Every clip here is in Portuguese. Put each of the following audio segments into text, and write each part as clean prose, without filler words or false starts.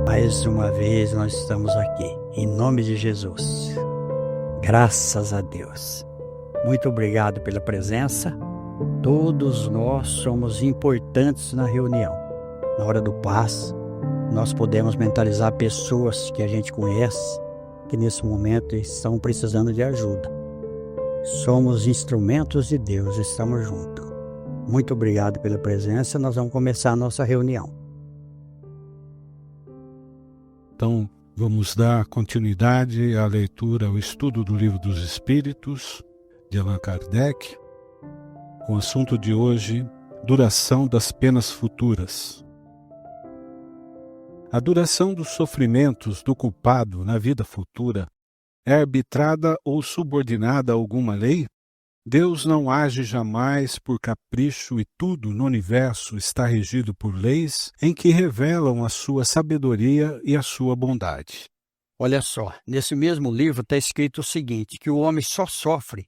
Mais uma vez nós estamos aqui, em nome de Jesus. Graças a Deus. Muito obrigado pela presença. Todos nós somos importantes na reunião. Na hora do passe, nós podemos mentalizar pessoas que a gente conhece, que nesse momento estão precisando de ajuda. Somos instrumentos de Deus, estamos juntos. Muito obrigado pela presença. Nós vamos começar a nossa reunião. Então, vamos dar continuidade à leitura, ao estudo do Livro dos Espíritos, de Allan Kardec, com o assunto de hoje, duração das penas futuras. A duração dos sofrimentos do culpado na vida futura é arbitrada ou subordinada a alguma lei? Deus não age jamais por capricho e tudo no universo está regido por leis em que revelam a sua sabedoria e a sua bondade. Olha só, nesse mesmo livro está escrito o seguinte, que o homem só sofre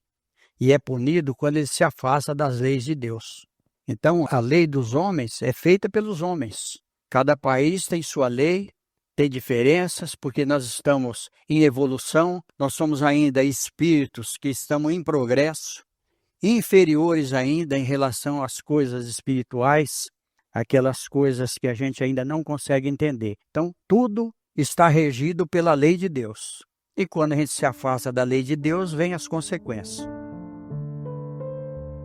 e é punido quando ele se afasta das leis de Deus. Então, a lei dos homens é feita pelos homens. Cada país tem sua lei, tem diferenças, porque nós estamos em evolução, nós somos ainda espíritos que estamos em progresso, inferiores ainda em relação às coisas espirituais, aquelas coisas que a gente ainda não consegue entender. Então, tudo está regido pela lei de Deus. E quando a gente se afasta da lei de Deus, vem as consequências.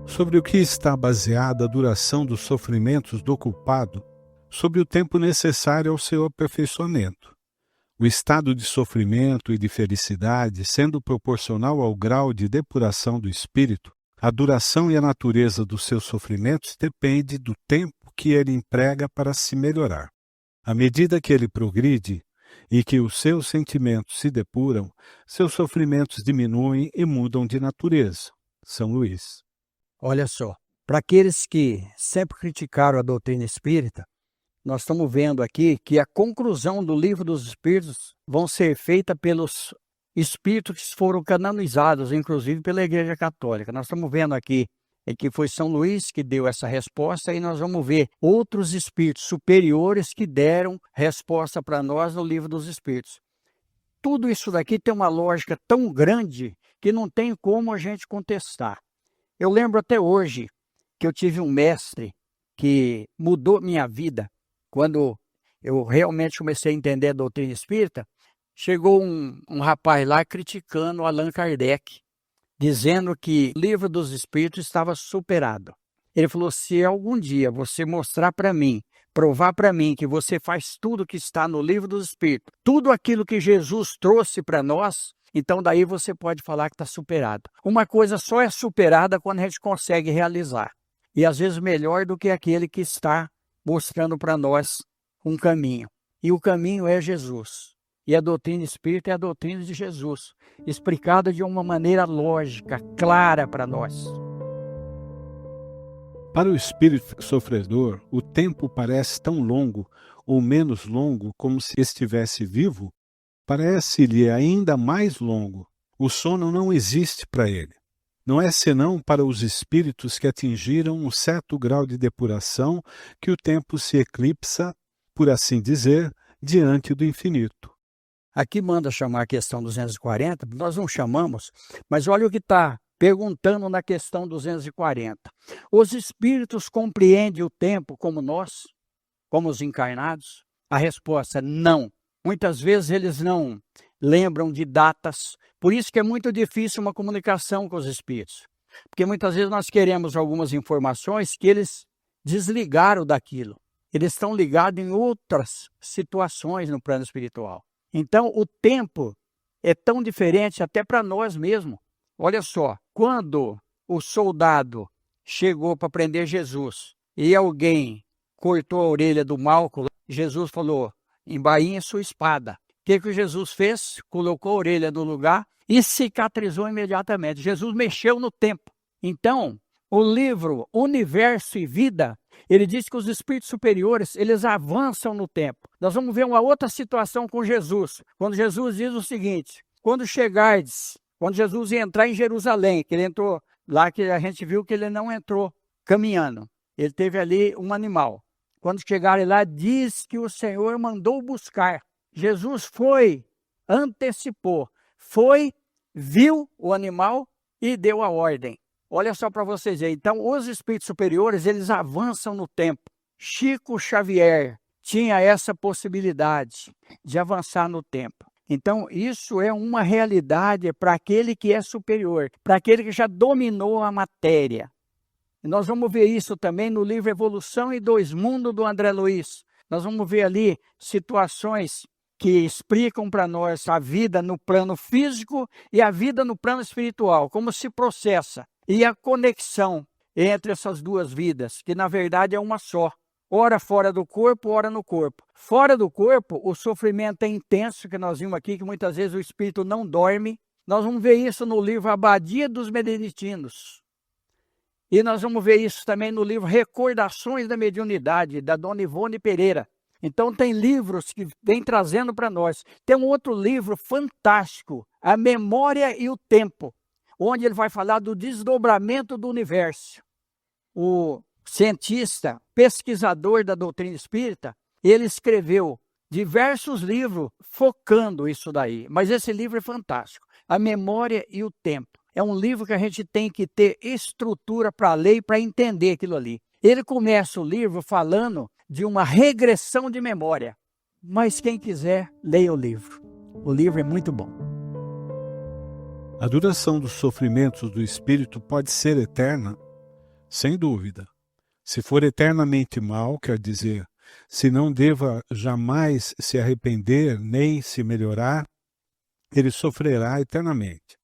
Sobre o que está baseada a duração dos sofrimentos do culpado? Sobre o tempo necessário ao seu aperfeiçoamento. O estado de sofrimento e de felicidade, sendo proporcional ao grau de depuração do espírito, a duração e a natureza dos seus sofrimentos depende do tempo que ele emprega para se melhorar. À medida que ele progride e que os seus sentimentos se depuram, seus sofrimentos diminuem e mudam de natureza. São Luís. Olha só, para aqueles que sempre criticaram a doutrina espírita, nós estamos vendo aqui que a conclusão do Livro dos Espíritos vão ser feita pelos espíritos que foram canonizados, inclusive pela Igreja Católica. Nós estamos vendo aqui que foi São Luís que deu essa resposta e nós vamos ver outros espíritos superiores que deram resposta para nós no Livro dos Espíritos. Tudo isso daqui tem uma lógica tão grande que não tem como a gente contestar. Eu lembro até hoje que eu tive um mestre que mudou minha vida. Quando eu realmente comecei a entender a doutrina espírita, chegou um rapaz lá criticando Allan Kardec, dizendo que o Livro dos Espíritos estava superado. Ele falou, se algum dia você mostrar para mim, provar para mim que você faz tudo que está no Livro dos Espíritos, tudo aquilo que Jesus trouxe para nós, então daí você pode falar que está superado. Uma coisa só é superada quando a gente consegue realizar. E às vezes melhor do que aquele que está mostrando para nós um caminho. E o caminho é Jesus. E a doutrina espírita é a doutrina de Jesus, explicada de uma maneira lógica, clara para nós. Para o espírito sofredor, o tempo parece tão longo ou menos longo como se estivesse vivo, parece-lhe ainda mais longo. O sono não existe para ele. Não é senão para os espíritos que atingiram um certo grau de depuração que o tempo se eclipsa, por assim dizer, diante do infinito. Aqui manda chamar a questão 240, nós não chamamos, mas olha o que está perguntando na questão 240. Os espíritos compreendem o tempo como nós, como os encarnados? A resposta é não. Muitas vezes eles não lembram de datas, por isso que é muito difícil uma comunicação com os espíritos. Porque muitas vezes nós queremos algumas informações que eles desligaram daquilo. Eles estão ligados em outras situações no plano espiritual. Então, o tempo é tão diferente até para nós mesmos. Olha só, quando o soldado chegou para prender Jesus e alguém cortou a orelha do Malco, Jesus falou, embainhe sua espada. O que Jesus fez? Colocou a orelha no lugar e cicatrizou imediatamente. Jesus mexeu no tempo. Então, o livro Universo e Vida, ele diz que os espíritos superiores, eles avançam no tempo. Nós vamos ver uma outra situação com Jesus. Quando Jesus diz o seguinte, quando Jesus ia entrar em Jerusalém, que ele entrou lá, que a gente viu que ele não entrou caminhando. Ele teve ali um animal. Quando chegarem lá, diz que o Senhor mandou buscar. Jesus foi, antecipou, foi, viu o animal e deu a ordem. Olha só para vocês aí. Então, os espíritos superiores, eles avançam no tempo. Chico Xavier tinha essa possibilidade de avançar no tempo. Então, isso é uma realidade para aquele que é superior, para aquele que já dominou a matéria. E nós vamos ver isso também no livro Evolução e Dois Mundos, do André Luiz. Nós vamos ver ali situações que explicam para nós a vida no plano físico e a vida no plano espiritual, como se processa. E a conexão entre essas duas vidas, que na verdade é uma só. Ora fora do corpo, ora no corpo. Fora do corpo, o sofrimento é intenso, que nós vimos aqui, que muitas vezes o espírito não dorme. Nós vamos ver isso no livro Abadia dos Beneditinos. E nós vamos ver isso também no livro Recordações da Mediunidade, da Dona Ivone Pereira. Então tem livros que vem trazendo para nós. Tem um outro livro fantástico, A Memória e o Tempo, onde ele vai falar do desdobramento do universo. O cientista, pesquisador da doutrina espírita, ele escreveu diversos livros focando isso daí. Mas esse livro é fantástico, A Memória e o Tempo. É um livro que a gente tem que ter estrutura para ler e para entender aquilo ali. Ele começa o livro falando de uma regressão de memória. Mas quem quiser, leia o livro. O livro é muito bom. A duração dos sofrimentos do espírito pode ser eterna? Sem dúvida. Se for eternamente mal, quer dizer, se não deva jamais se arrepender nem se melhorar, ele sofrerá eternamente.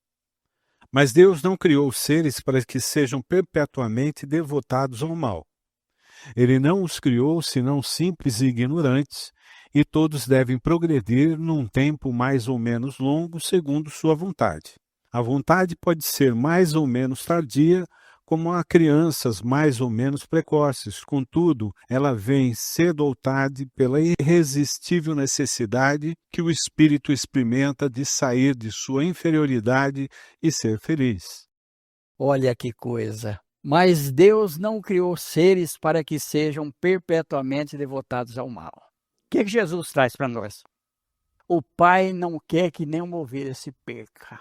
Mas Deus não criou os seres para que sejam perpetuamente devotados ao mal. Ele não os criou senão simples e ignorantes, e todos devem progredir num tempo mais ou menos longo segundo sua vontade. A vontade pode ser mais ou menos tardia, como a crianças mais ou menos precoces. Contudo, ela vem cedo ou tarde pela irresistível necessidade que o espírito experimenta de sair de sua inferioridade e ser feliz. Olha que coisa! Mas Deus não criou seres para que sejam perpetuamente devotados ao mal. O que Jesus traz para nós? O Pai não quer que nenhuma ovelha se perca.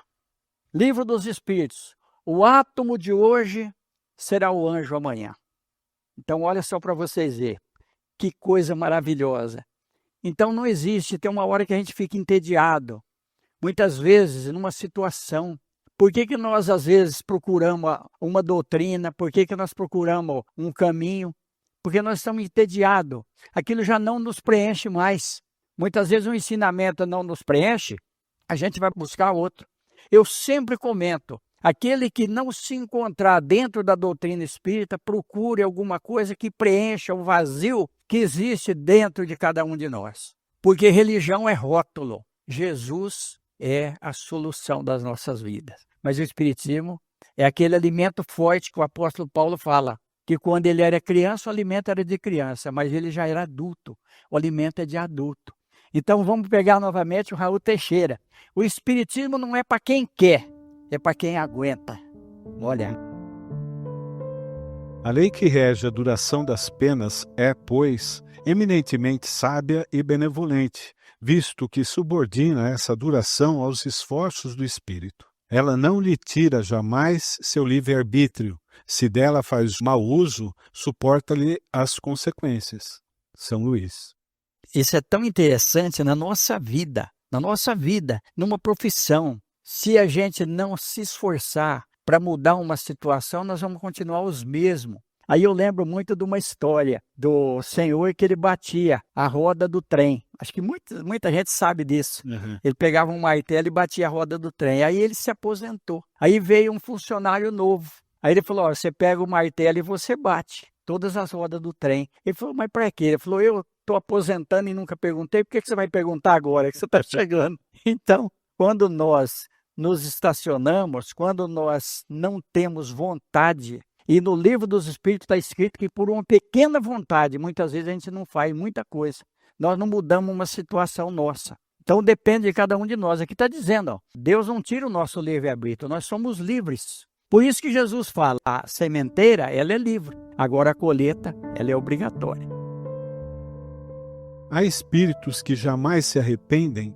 Livro dos Espíritos. O átomo de hoje será o anjo amanhã. Então, olha só para vocês verem. Que coisa maravilhosa. Então, não existe, tem uma hora que a gente fica entediado. Muitas vezes, numa situação. Por que nós, às vezes, procuramos uma doutrina? Por que nós procuramos um caminho? Porque nós estamos entediados. Aquilo já não nos preenche mais. Muitas vezes o ensinamento não nos preenche, a gente vai buscar outro. Eu sempre comento, aquele que não se encontrar dentro da doutrina espírita, procure alguma coisa que preencha o vazio que existe dentro de cada um de nós. Porque religião é rótulo. Jesus é a solução das nossas vidas. Mas o Espiritismo é aquele alimento forte que o apóstolo Paulo fala, que quando ele era criança, o alimento era de criança, mas ele já era adulto, o alimento é de adulto. Então vamos pegar novamente o Raul Teixeira. O Espiritismo não é para quem quer, é para quem aguenta. Olha. A lei que rege a duração das penas é, pois, eminentemente sábia e benevolente, visto que subordina essa duração aos esforços do espírito. Ela não lhe tira jamais seu livre-arbítrio. Se dela faz mau uso, suporta-lhe as consequências. São Luís. Isso é tão interessante na nossa vida, numa profissão. Se a gente não se esforçar para mudar uma situação, nós vamos continuar os mesmos. Aí eu lembro muito de uma história do senhor que ele batia a roda do trem. Acho que muita gente sabe disso. Uhum. Ele pegava um martelo e batia a roda do trem. Aí ele se aposentou. Aí veio um funcionário novo. Aí ele falou, você pega o martelo e você bate todas as rodas do trem. Ele falou, mas para quê? Ele falou, eu estou aposentando e nunca perguntei. Por que você vai perguntar agora que você está chegando? Então, quando nós nos estacionamos, quando nós não temos vontade, e no livro dos Espíritos está escrito que por uma pequena vontade, muitas vezes a gente não faz muita coisa. Nós não mudamos uma situação nossa. Então depende de cada um de nós. Aqui está dizendo, ó, Deus não tira o nosso livre-arbítrio, nós somos livres. Por isso que Jesus fala, a sementeira, ela é livre. Agora a colheita, ela é obrigatória. Há espíritos que jamais se arrependem,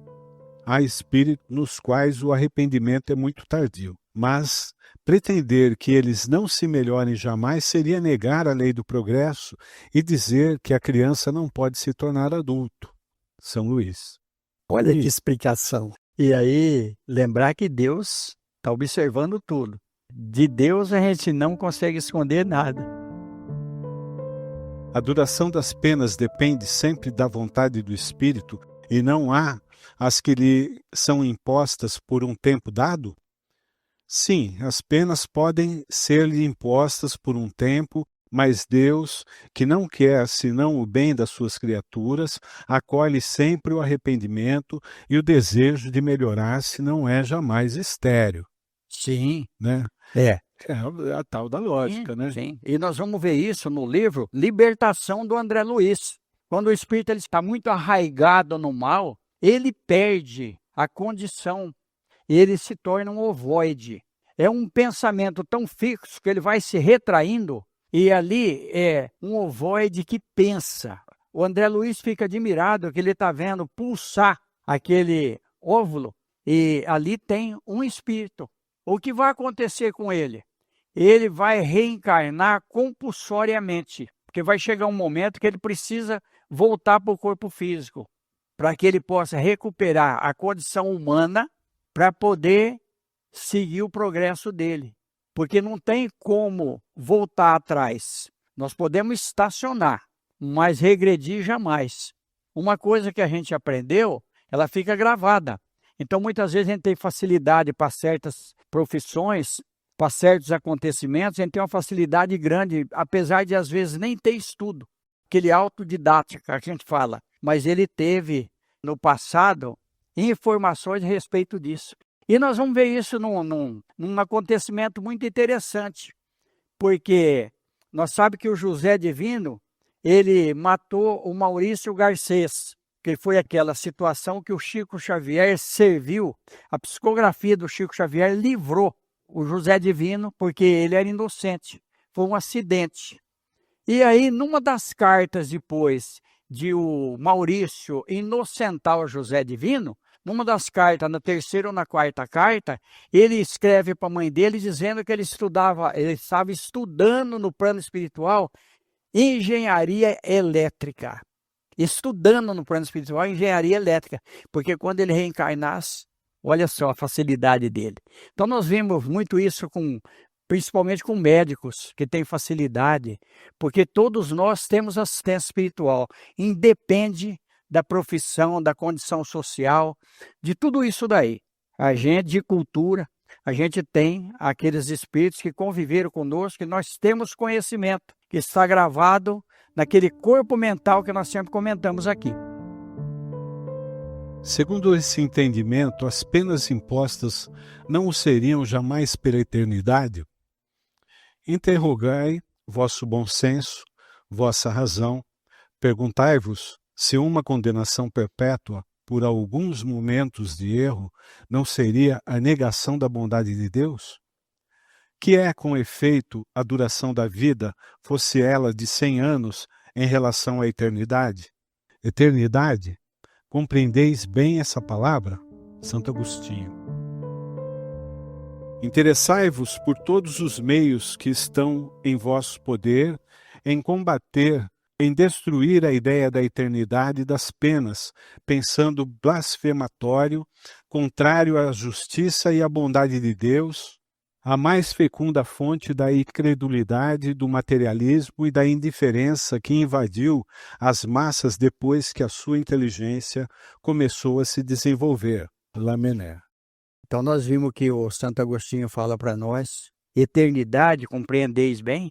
há espíritos nos quais o arrependimento é muito tardio. Mas pretender que eles não se melhorem jamais seria negar a lei do progresso e dizer que a criança não pode se tornar adulto. São Luís. Olha que explicação. E aí, lembrar que Deus está observando tudo. De Deus a gente não consegue esconder nada. A duração das penas depende sempre da vontade do espírito e não há as que lhe são impostas por um tempo dado? Sim, as penas podem ser-lhe impostas por um tempo, mas Deus, que não quer senão o bem das suas criaturas, acolhe sempre o arrependimento e o desejo de melhorar-se não é jamais estéril, Sim, né? é. É a tal da lógica, né? Sim. E nós vamos ver isso no livro Libertação, do André Luiz. Quando o espírito ele está muito arraigado no mal, ele perde a condição, ele se torna um ovoide. É um pensamento tão fixo que ele vai se retraindo, e ali é um ovoide que pensa. O André Luiz fica admirado que ele está vendo pulsar aquele óvulo, e ali tem um espírito. O que vai acontecer com ele? Ele vai reencarnar compulsoriamente, porque vai chegar um momento que ele precisa voltar para o corpo físico, para que ele possa recuperar a condição humana para poder seguir o progresso dele. Porque não tem como voltar atrás. Nós podemos estacionar, mas regredir jamais. Uma coisa que a gente aprendeu, ela fica gravada. Então, muitas vezes a gente tem facilidade para certas profissões, para certos acontecimentos, a gente tem uma facilidade grande, apesar de às vezes nem ter estudo. Aquele autodidática que a gente fala, mas ele teve no passado informações a respeito disso. E nós vamos ver isso num acontecimento muito interessante, porque nós sabemos que o José Divino, ele matou o Maurício Garcês, que foi aquela situação que o Chico Xavier serviu, a psicografia do Chico Xavier livrou o José Divino, porque ele era inocente, foi um acidente. E aí, numa das cartas depois de o Maurício inocentar o José Divino, numa das cartas, na terceira ou na quarta carta, ele escreve para a mãe dele dizendo que ele estava estudando no plano espiritual engenharia elétrica. Estudando no plano espiritual engenharia elétrica, porque quando ele reencarnasse, olha só a facilidade dele. Então nós vimos muito isso principalmente com médicos que têm facilidade, porque todos nós temos assistência espiritual, independe da profissão, da condição social, de tudo isso daí. A gente de cultura, a gente tem aqueles espíritos que conviveram conosco, que nós temos conhecimento, que está gravado naquele corpo mental que nós sempre comentamos aqui. Segundo esse entendimento, as penas impostas não o seriam jamais pela eternidade? Interrogai vosso bom senso, vossa razão, perguntai-vos se uma condenação perpétua por alguns momentos de erro não seria a negação da bondade de Deus? Que é, com efeito, a duração da vida, fosse ela de 100 anos em relação à eternidade? Eternidade? Compreendeis bem essa palavra? Santo Agostinho. Interessai-vos por todos os meios que estão em vosso poder em combater, em destruir a ideia da eternidade e das penas, pensando blasfematório, contrário à justiça e à bondade de Deus, a mais fecunda fonte da incredulidade, do materialismo e da indiferença que invadiu as massas depois que a sua inteligência começou a se desenvolver. Lamennais. Então nós vimos que o Santo Agostinho fala para nós, eternidade, compreendeis bem?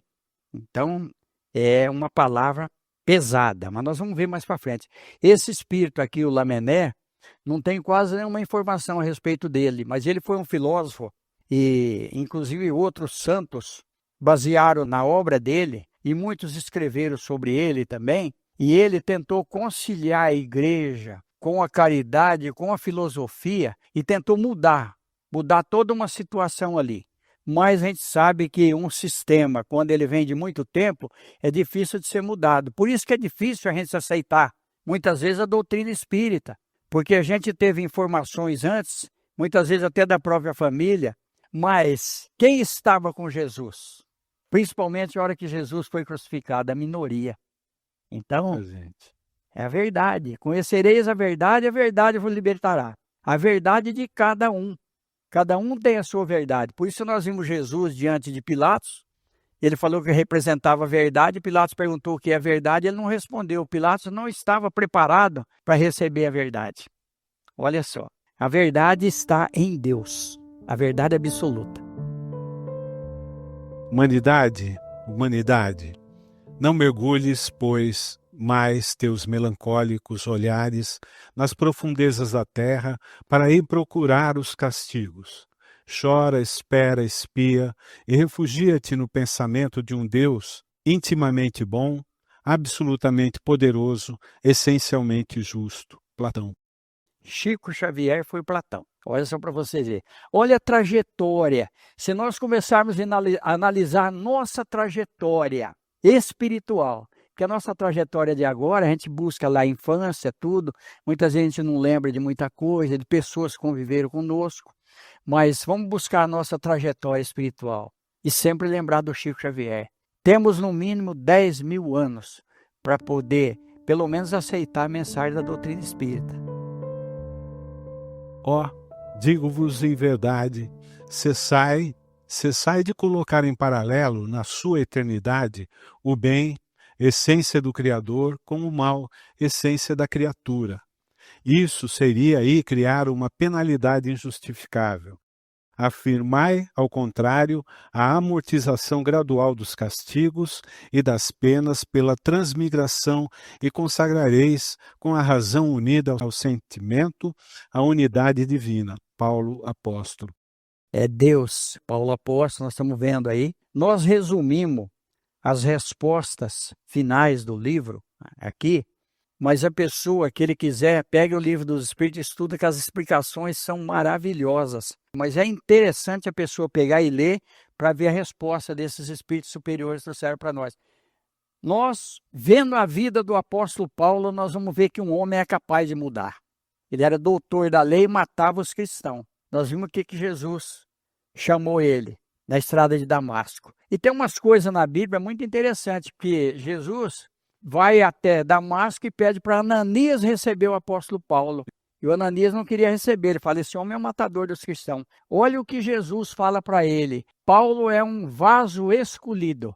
Então é uma palavra pesada, mas nós vamos ver mais para frente. Esse espírito aqui, o Lamennais, não tem quase nenhuma informação a respeito dele, mas ele foi um filósofo, e inclusive outros santos basearam na obra dele, e muitos escreveram sobre ele também, e ele tentou conciliar a igreja com a caridade, com a filosofia, e tentou mudar toda uma situação ali. Mas a gente sabe que um sistema, quando ele vem de muito tempo, é difícil de ser mudado. Por isso que é difícil a gente aceitar muitas vezes a doutrina espírita, porque a gente teve informações antes, muitas vezes até da própria família, mas quem estava com Jesus? Principalmente na hora que Jesus foi crucificado, a minoria. Então, Gente. é a verdade. Conhecereis a verdade vos libertará. A verdade de cada um. Cada um tem a sua verdade. Por isso nós vimos Jesus diante de Pilatos. Ele falou que representava a verdade. Pilatos perguntou o que é a verdade. Ele não respondeu. Pilatos não estava preparado para receber a verdade. Olha só. A verdade está em Deus. A verdade absoluta. Humanidade, não mergulhes, pois, mais teus melancólicos olhares nas profundezas da terra para ir procurar os castigos. Chora, espera, espia e refugia-te no pensamento de um Deus intimamente bom, absolutamente poderoso, essencialmente justo. Platão. Chico Xavier foi Platão. Olha só para você ver. Olha a trajetória. Se nós começarmos a analisar nossa trajetória espiritual, porque a nossa trajetória de agora, a gente busca lá a infância, tudo. Muitas vezes a gente não lembra de muita coisa, de pessoas que conviveram conosco. Mas vamos buscar a nossa trajetória espiritual e sempre lembrar do Chico Xavier. Temos no mínimo 10.000 anos para poder, pelo menos, aceitar a mensagem da doutrina espírita. Ó, digo-vos em verdade, cessai de colocar em paralelo, na sua eternidade, o bem, essência do Criador, com o mal, essência da criatura. Isso seria aí criar uma penalidade injustificável. Afirmai, ao contrário, a amortização gradual dos castigos e das penas pela transmigração e consagrareis, com a razão unida ao sentimento, a unidade divina. Paulo Apóstolo. É Deus, Paulo Apóstolo, nós estamos vendo aí. Nós resumimos as respostas finais do livro aqui, mas a pessoa que ele quiser, pegue o livro dos Espíritos e estuda, que as explicações são maravilhosas. Mas é interessante a pessoa pegar e ler para ver a resposta desses Espíritos superiores que trouxeram para nós. Nós, vendo a vida do apóstolo Paulo, nós vamos ver que um homem é capaz de mudar. Ele era doutor da lei e matava os cristãos. Nós vimos o que Jesus chamou ele na estrada de Damasco. E tem umas coisas na Bíblia muito interessantes, porque Jesus vai até Damasco e pede para Ananias receber o apóstolo Paulo. E o Ananias não queria receber, ele fala, esse homem é o matador dos cristãos. Olha o que Jesus fala para ele, Paulo é um vaso escolhido.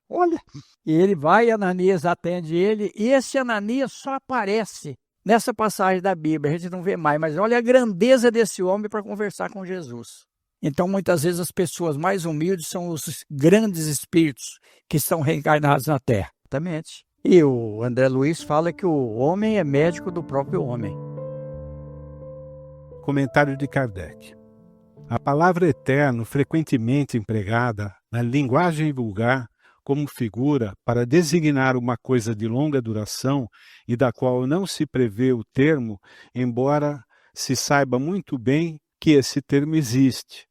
Olha, e ele vai, Ananias atende ele, e esse Ananias só aparece nessa passagem da Bíblia, a gente não vê mais, mas olha a grandeza desse homem para conversar com Jesus. Então, muitas vezes as pessoas mais humildes são os grandes espíritos que estão reencarnados na Terra. Exatamente. E o André Luiz fala que o homem é médico do próprio homem. Comentário de Kardec. A palavra eterno, frequentemente empregada na linguagem vulgar como figura para designar uma coisa de longa duração e da qual não se prevê o termo, embora se saiba muito bem que esse termo existe.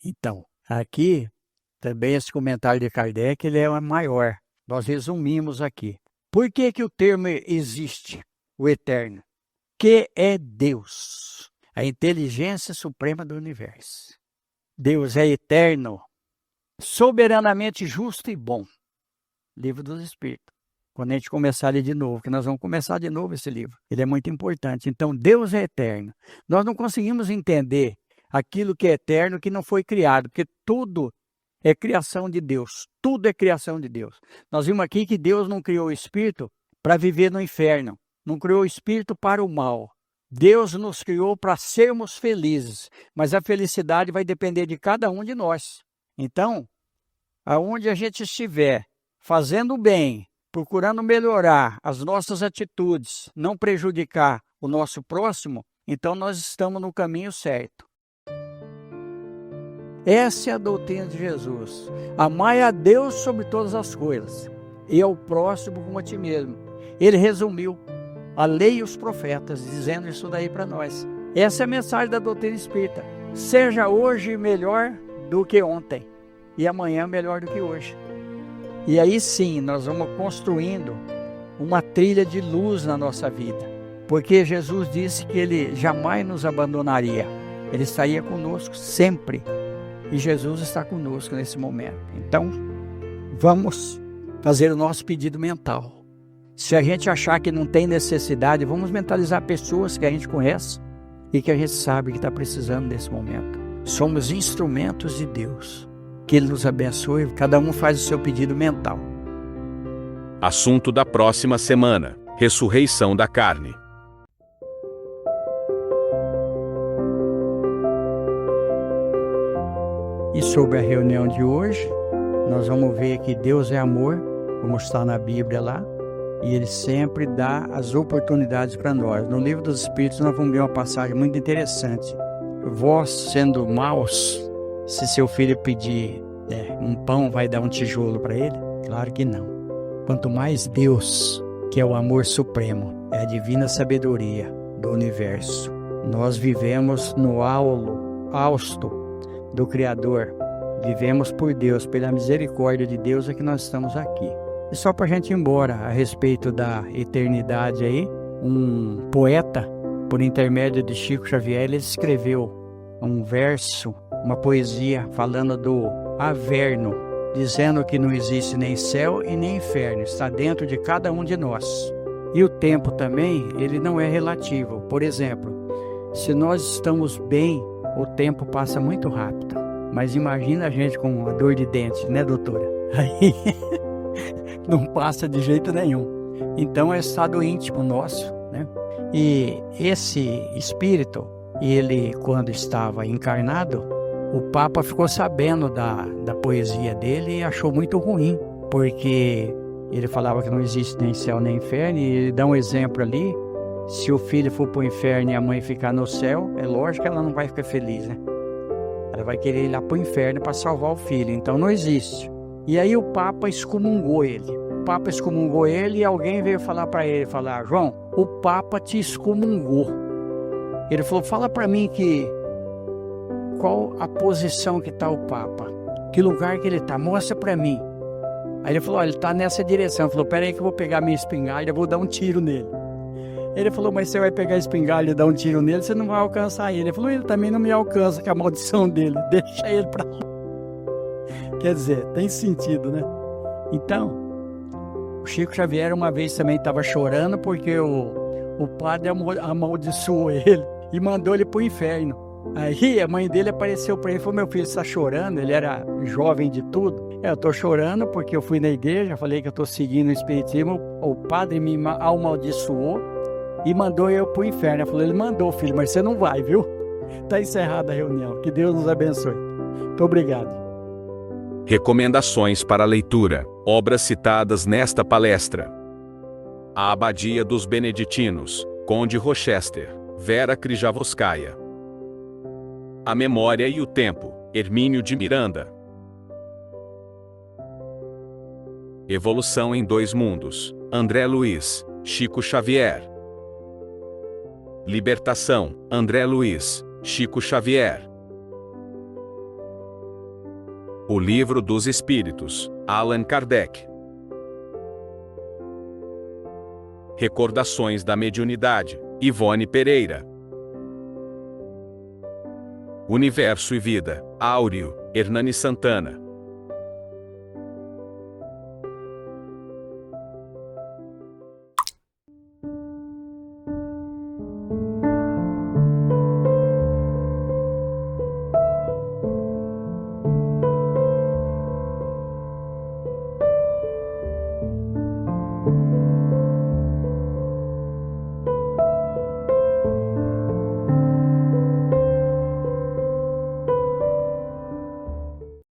Então, aqui também esse comentário de Kardec ele é maior. Nós resumimos aqui. Por que que o termo existe, o eterno? Que é Deus, a inteligência suprema do universo. Deus é eterno, soberanamente justo e bom. Livro dos Espíritos. Quando a gente começar a ler de novo, que nós vamos começar de novo esse livro. Ele é muito importante. Então, Deus é eterno. Nós não conseguimos entender aquilo que é eterno que não foi criado, porque tudo é criação de Deus. Tudo é criação de Deus. Nós vimos aqui que Deus não criou o espírito para viver no inferno. Não criou o espírito para o mal. Deus nos criou para sermos felizes. Mas a felicidade vai depender de cada um de nós. Então, aonde a gente estiver fazendo o bem, procurando melhorar as nossas atitudes, não prejudicar o nosso próximo, então nós estamos no caminho certo. Essa é a doutrina de Jesus. Amai a Deus sobre todas as coisas e ao próximo como a ti mesmo. Ele resumiu a lei e os profetas, dizendo isso daí para nós. Essa é a mensagem da doutrina espírita. Seja hoje melhor do que ontem e amanhã melhor do que hoje. E aí sim, nós vamos construindo uma trilha de luz na nossa vida. Porque Jesus disse que Ele jamais nos abandonaria. Ele estaria conosco sempre. E Jesus está conosco nesse momento. Então, vamos fazer o nosso pedido mental. Se a gente achar que não tem necessidade, vamos mentalizar pessoas que a gente conhece e que a gente sabe que está precisando desse momento. Somos instrumentos de Deus. Que Ele nos abençoe. Cada um faz o seu pedido mental. Assunto da próxima semana: ressurreição da carne. E sobre a reunião de hoje, nós vamos ver que Deus é amor, como está na Bíblia lá, e Ele sempre dá as oportunidades para nós. No Livro dos Espíritos nós vamos ver uma passagem muito interessante. Vós, sendo maus, se seu filho pedir um pão, vai dar um tijolo para ele? Claro que não. Quanto mais Deus, que é o amor supremo, é a divina sabedoria do universo. Nós vivemos no hausto do Criador. Vivemos por Deus, pela misericórdia de Deus é que nós estamos aqui. E só para a gente ir embora a respeito da eternidade aí, um poeta, por intermédio de Chico Xavier, ele escreveu um verso, uma poesia falando do Averno, dizendo que não existe nem céu e nem inferno, está dentro de cada um de nós. E o tempo também, ele não é relativo. Por exemplo, se nós estamos bem, o tempo passa muito rápido. Mas imagina a gente com uma dor de dente, né, doutora? Aí não passa de jeito nenhum. Então é estado íntimo nosso, né? E esse espírito, ele quando estava encarnado, o Papa ficou sabendo da poesia dele e achou muito ruim, porque ele falava que não existe nem céu nem inferno, e ele dá um exemplo ali: se o filho for para o inferno e a mãe ficar no céu, é lógico que ela não vai ficar feliz, né? Ela vai querer ir lá para o inferno para salvar o filho, então não existe. E aí o Papa excomungou ele. O Papa excomungou ele e alguém veio falar para ele, João, o Papa te excomungou. Ele falou, fala para mim qual a posição que está o Papa, que lugar que ele está, mostra para mim. Aí ele falou, ele está nessa direção. Ele falou, peraí que eu vou pegar minha espingarda, eu vou dar um tiro nele. Ele falou, mas você vai pegar a espingarda e dar um tiro nele, você não vai alcançar ele. Ele falou, ele também não me alcança, que é a maldição dele, deixa ele para lá. Quer dizer, tem sentido, né? Então, o Chico Xavier uma vez também estava chorando porque o padre amaldiçoou ele e mandou ele para o inferno. Aí a mãe dele apareceu para ele e falou, meu filho, você está chorando? Ele era jovem de tudo. Eu estou chorando porque eu fui na igreja, falei que eu estou seguindo o espiritismo, o padre me amaldiçoou e mandou eu para o inferno. Eu falei, ele mandou, filho, mas você não vai, viu? Está encerrada a reunião. Que Deus nos abençoe. Muito obrigado. Recomendações para leitura. Obras citadas nesta palestra: A Abadia dos Beneditinos, Conde Rochester, Vera Krzyzewskaja. A Memória e o Tempo, Hermínio de Miranda. Evolução em Dois Mundos, André Luiz, Chico Xavier. Libertação, André Luiz, Chico Xavier. O Livro dos Espíritos, Allan Kardec. Recordações da Mediunidade, Ivone Pereira. Universo e Vida, Áureo, Hernani Santana.